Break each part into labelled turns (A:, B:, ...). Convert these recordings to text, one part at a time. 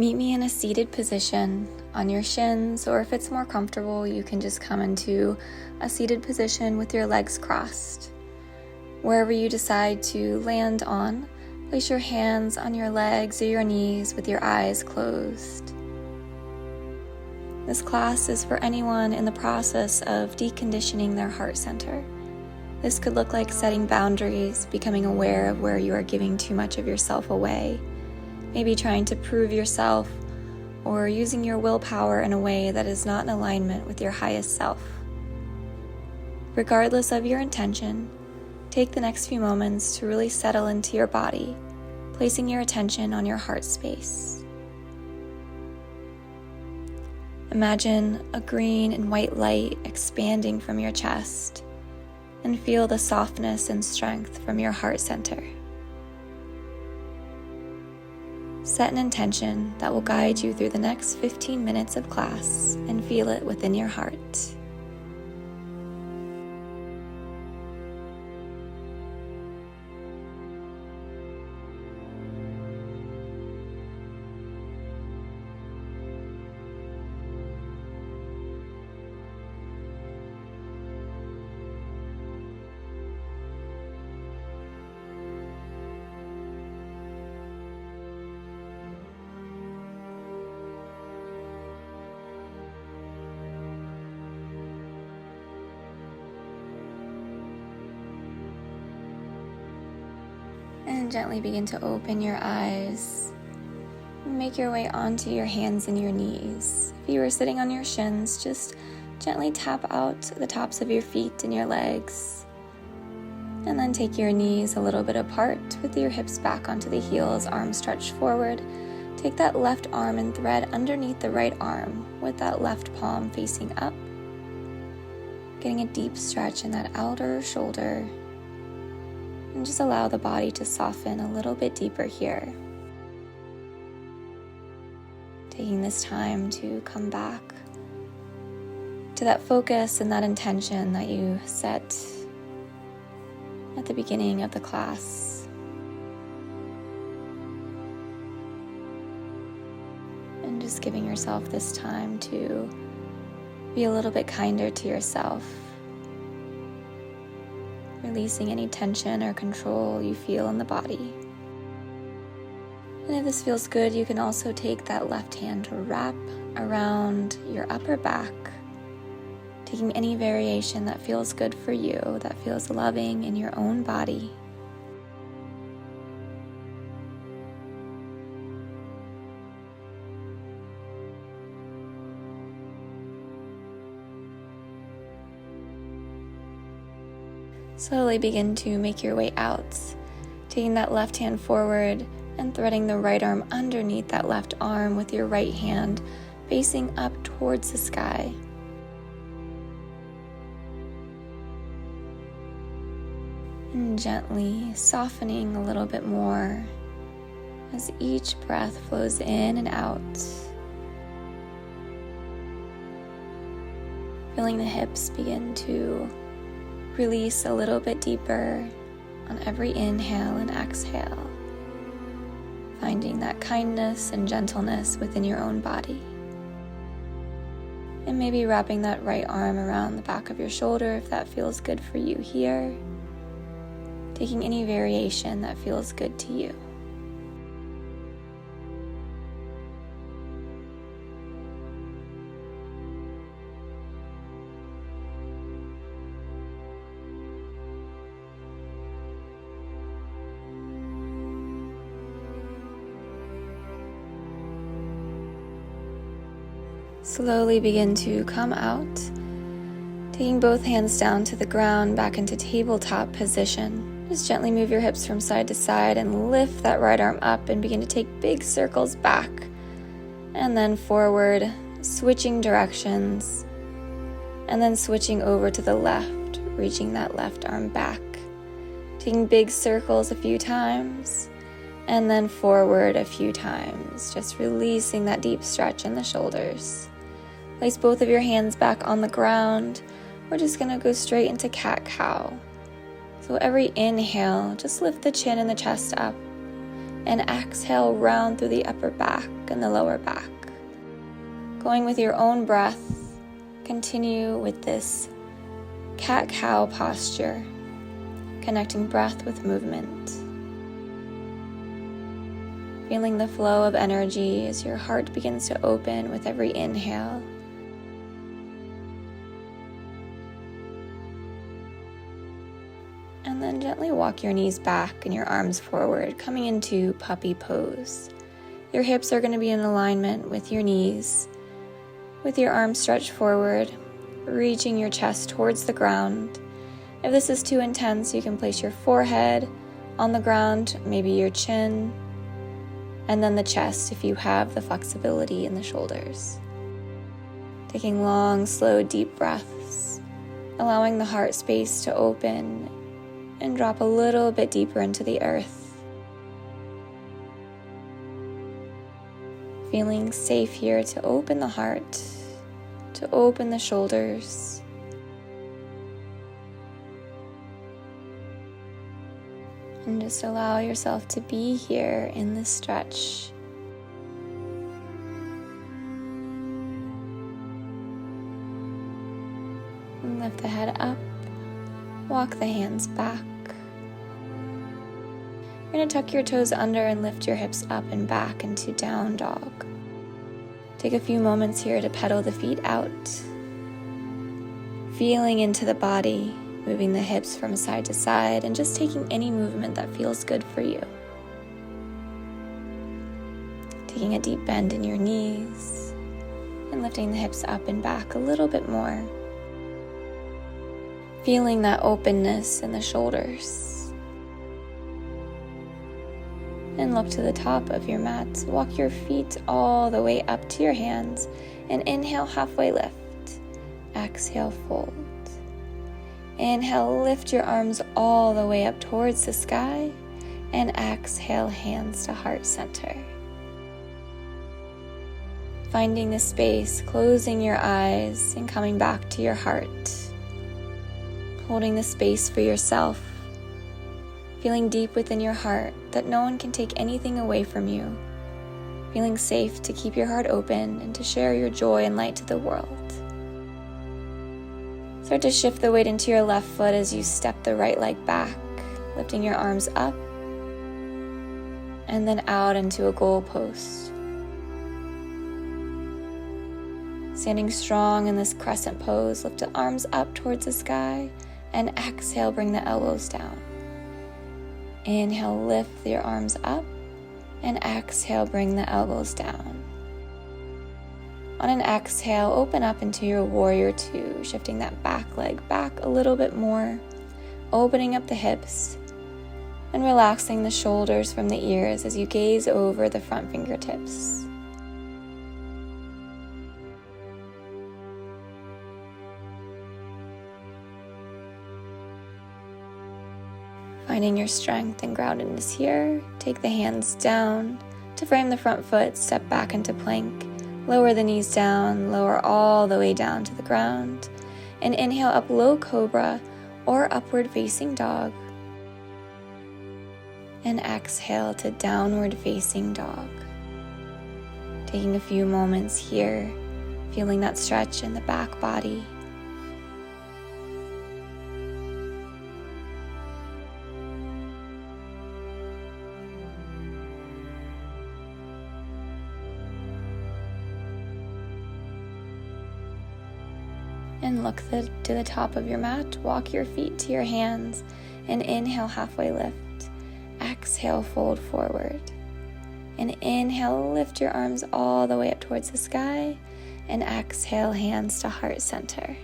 A: Meet me in a seated position on your shins, or if it's more comfortable, you can just come into a seated position with your legs crossed. Wherever you decide to land on, place your hands on your legs or your knees with your eyes closed. This class is for anyone in the process of deconditioning their heart center. This could look like setting boundaries, becoming aware of where you are giving too much of yourself away, maybe trying to prove yourself, or using your willpower in a way that is not in alignment with your highest self. Regardless of your intention, take the next few moments to really settle into your body, placing your attention on your heart space. Imagine a green and white light expanding from your chest, and feel the softness and strength from your heart center. Set an intention that will guide you through the next 15 minutes of class and feel it within your heart. And gently begin to open your eyes. Make your way onto your hands and your knees. If you were sitting on your shins, just gently tap out the tops of your feet and your legs. And then take your knees a little bit apart with your hips back onto the heels, arms stretched forward. Take that left arm and thread underneath the right arm with that left palm facing up. Getting a deep stretch in that outer shoulder. And just allow the body to soften a little bit deeper here. Taking this time to come back to that focus and that intention that you set at the beginning of the class. And just giving yourself this time to be a little bit kinder to yourself. Releasing any tension or control you feel in the body. And if this feels good, you can also take that left hand to wrap around your upper back, taking any variation that feels good for you, that feels loving in your own body. Slowly begin to make your way out, taking that left hand forward and threading the right arm underneath that left arm with your right hand facing up towards the sky. And gently softening a little bit more as each breath flows in and out. Feeling the hips begin to release a little bit deeper on every inhale and exhale, finding that kindness and gentleness within your own body. And maybe wrapping that right arm around the back of your shoulder if that feels good for you here, taking any variation that feels good to you. Slowly begin to come out, taking both hands down to the ground, back into tabletop position. Just gently move your hips from side to side and lift that right arm up and begin to take big circles back and then forward, switching directions, and then switching over to the left, reaching that left arm back, taking big circles a few times, and then forward a few times, just releasing that deep stretch in the shoulders. Place both of your hands back on the ground. We're just going to go straight into cat-cow. So every inhale, just lift the chin and the chest up. And exhale, round through the upper back. and the lower back. Going with your own breath, continue with this cat-cow posture, connecting breath with movement. Feeling the flow of energy as your heart begins to open with every inhale. And then gently walk your knees back and your arms forward, coming into puppy pose. Your hips are going to be in alignment with your knees, with your arms stretched forward, reaching your chest towards the ground. If this is too intense, you can place your forehead on the ground, maybe your chin, and then the chest if you have the flexibility in the shoulders. Taking long, slow, deep breaths, allowing the heart space to open and drop a little bit deeper into the earth. Feeling safe here to open the heart, to open the shoulders. And just allow yourself to be here in this stretch. And lift the head up, walk the hands back. You're going to tuck your toes under and lift your hips up and back into down dog. Take a few moments here to pedal the feet out. Feeling into the body, moving the hips from side to side, and just taking any movement that feels good for you. Taking a deep bend in your knees and lifting the hips up and back a little bit more. Feeling that openness in the shoulders. And look to the top of your mat. Walk your feet all the way up to your hands and inhale, halfway lift. Exhale, fold. Inhale, lift your arms all the way up towards the sky, and exhale, hands to heart center. Finding the space, closing your eyes and coming back to your heart. Holding the space for yourself. Feeling deep within your heart that no one can take anything away from you. Feeling safe to keep your heart open and to share your joy and light to the world. Start to shift the weight into your left foot as you step the right leg back, lifting your arms up and then out into a goal post. Standing strong in this crescent pose, lift the arms up towards the sky and exhale, bring the elbows down. Inhale, lift your arms up, and exhale, bring the elbows down. On an exhale, open up into your warrior two, shifting that back leg back a little bit more, opening up the hips, and relaxing the shoulders from the ears as you gaze over the front fingertips. Finding your strength and groundedness here, take the hands down to frame the front foot, step back into plank, lower the knees down, lower all the way down to the ground, and inhale up low cobra or upward facing dog, and exhale to downward facing dog. Taking a few moments here, feeling that stretch in the back body. And look to the top of your mat. Walk your feet to your hands and inhale, halfway lift. Exhale, fold forward. And inhale, lift your arms all the way up towards the sky. And exhale, hands to heart center.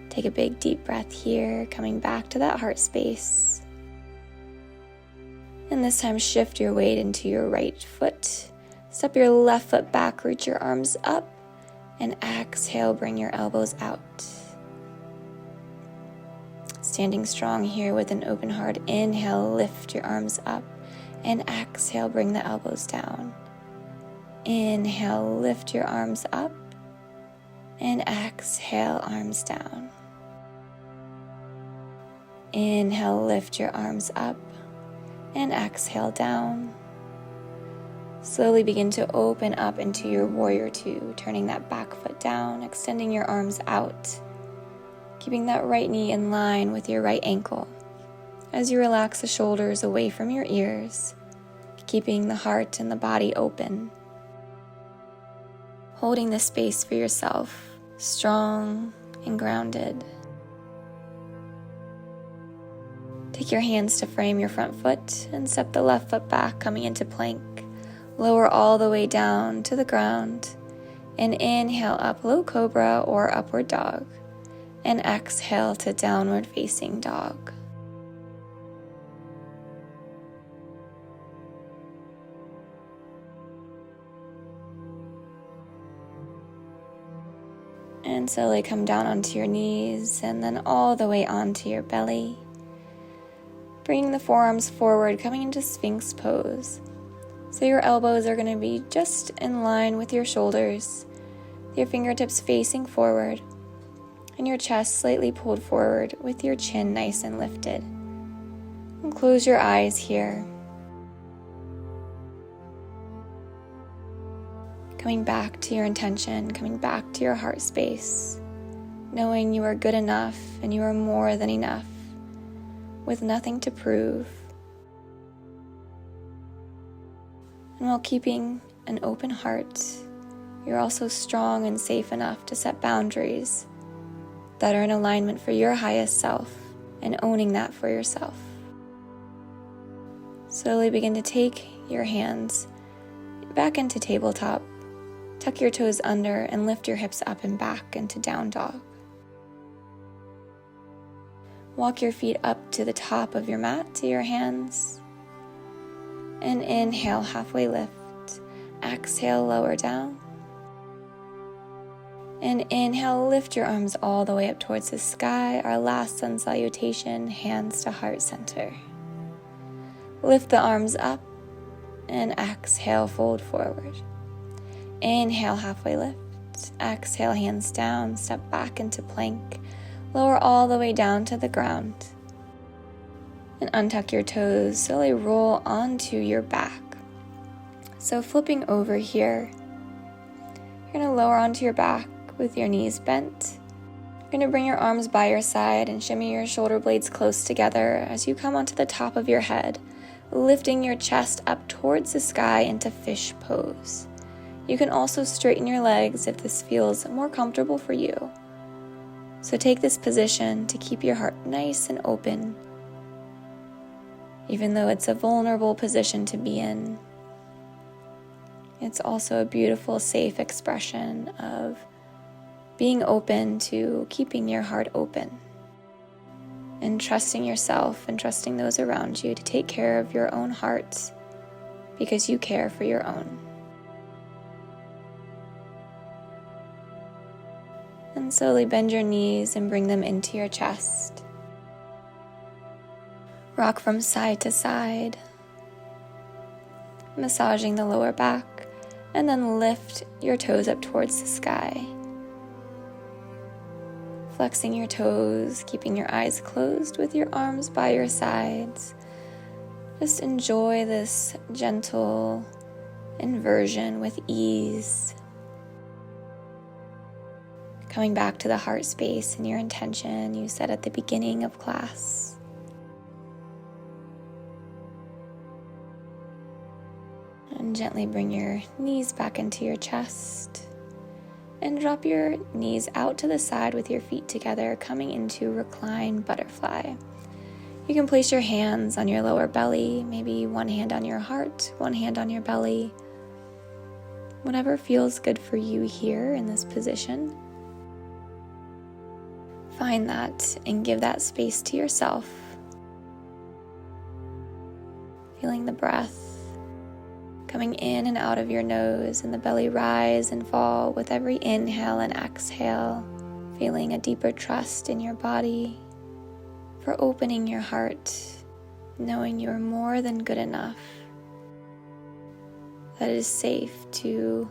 A: Take a big deep breath here, coming back to that heart space. And this time shift your weight into your right foot. Step your left foot back, reach your arms up. And exhale, bring your elbows out. Standing strong here with an open heart, inhale, lift your arms up. And exhale, bring the elbows down. Inhale, lift your arms up. And exhale, arms down. Inhale, lift your arms up. And exhale, down. Slowly begin to open up into your warrior two, turning that back foot down, extending your arms out, keeping that right knee in line with your right ankle. As you relax the shoulders away from your ears, keeping the heart and the body open, holding the space for yourself, strong and grounded. Take your hands to frame your front foot and step the left foot back, coming into plank. Lower all the way down to the ground, and inhale up, low cobra or upward dog, and exhale to downward facing dog. And slowly come down onto your knees and then all the way onto your belly. Bringing the forearms forward, coming into Sphinx pose. So your elbows are going to be just in line with your shoulders, your fingertips facing forward, and your chest slightly pulled forward with your chin nice and lifted. And close your eyes here. Coming back to your intention, coming back to your heart space, knowing you are good enough and you are more than enough, with nothing to prove. And while keeping an open heart, you're also strong and safe enough to set boundaries that are in alignment for your highest self and owning that for yourself. Slowly begin to take your hands back into tabletop, tuck your toes under and lift your hips up and back into down dog. Walk your feet up to the top of your mat to your hands. And inhale, halfway lift. Exhale, lower down. And inhale, lift your arms all the way up towards the sky. Our last sun salutation, hands to heart center. Lift the arms up and exhale, fold forward. Inhale, halfway lift. Exhale, hands down, step back into plank. Lower all the way down to the ground. And untuck your toes, slowly roll onto your back. So flipping over here, you're going to lower onto your back with your knees bent. You're going to bring your arms by your side and shimmy your shoulder blades close together as you come onto the top of your head, lifting your chest up towards the sky into fish pose. You can also straighten your legs if this feels more comfortable for you. So take this position to keep your heart nice and open, even though it's a vulnerable position to be in. It's also a beautiful, safe expression of being open to keeping your heart open and trusting yourself and trusting those around you to take care of your own heart because you care for your own. And slowly bend your knees and bring them into your chest. Rock from side to side, massaging the lower back, and then lift your toes up towards the sky. Flexing your toes, keeping your eyes closed with your arms by your sides. Just enjoy this gentle inversion with ease. Coming back to the heart space and your intention you set at the beginning of class. And gently bring your knees back into your chest. And drop your knees out to the side with your feet together, coming into recline butterfly. You can place your hands on your lower belly, maybe one hand on your heart, one hand on your belly. Whatever feels good for you here in this position. Find that and give that space to yourself. Feeling the breath coming in and out of your nose and the belly rise and fall with every inhale and exhale. Feeling a deeper trust in your body for opening your heart, knowing you are more than good enough. That it is safe to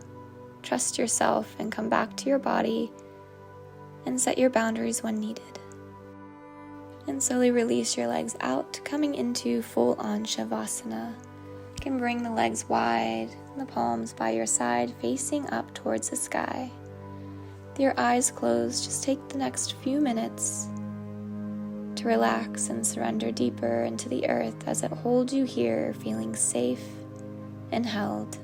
A: trust yourself and come back to your body and set your boundaries when needed. And slowly release your legs out, coming into full-on Shavasana. can bring the legs wide and the palms by your side facing up towards the sky. With your eyes closed, just take the next few minutes to relax and surrender deeper into the earth as it holds you here, feeling safe and held.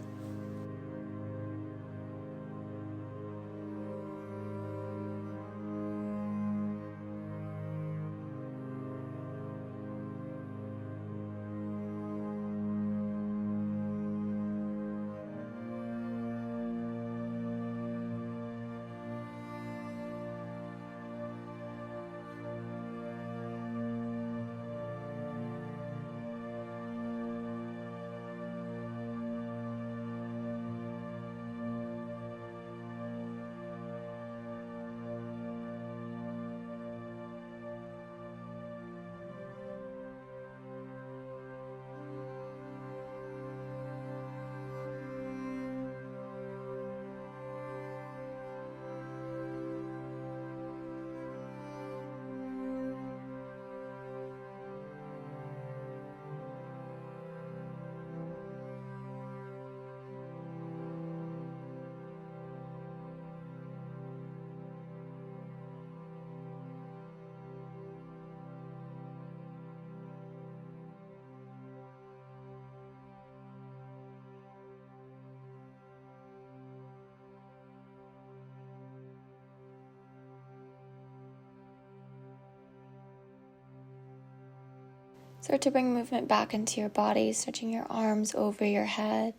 A: Start to bring movement back into your body, stretching your arms over your head.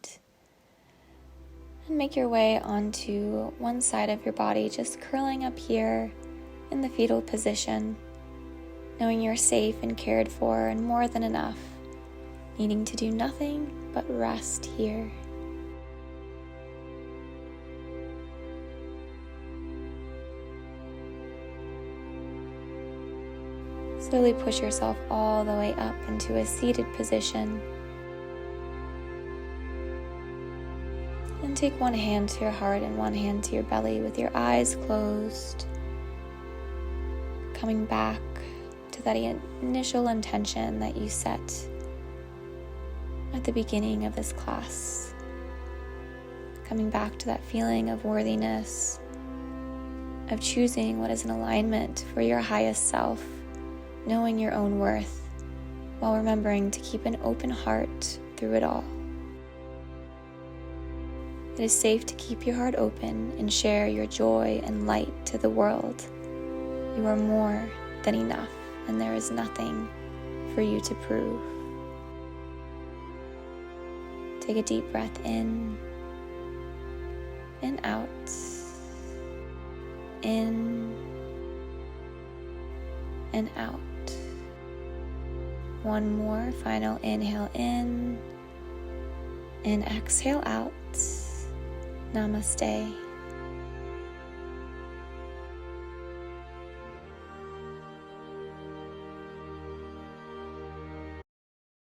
A: And make your way onto one side of your body, just curling up here in the fetal position, knowing you're safe and cared for and more than enough, needing to do nothing but rest here. Slowly push yourself all the way up into a seated position. And take one hand to your heart and one hand to your belly with your eyes closed. Coming back to that initial intention that you set at the beginning of this class. Coming back to that feeling of worthiness, of choosing what is in alignment for your highest self, knowing your own worth, while remembering to keep an open heart through it all. It is safe to keep your heart open and share your joy and light to the world. You are more than enough, and there is nothing for you to prove. Take a deep breath in and out. In and out. One more final inhale in and exhale out. Namaste.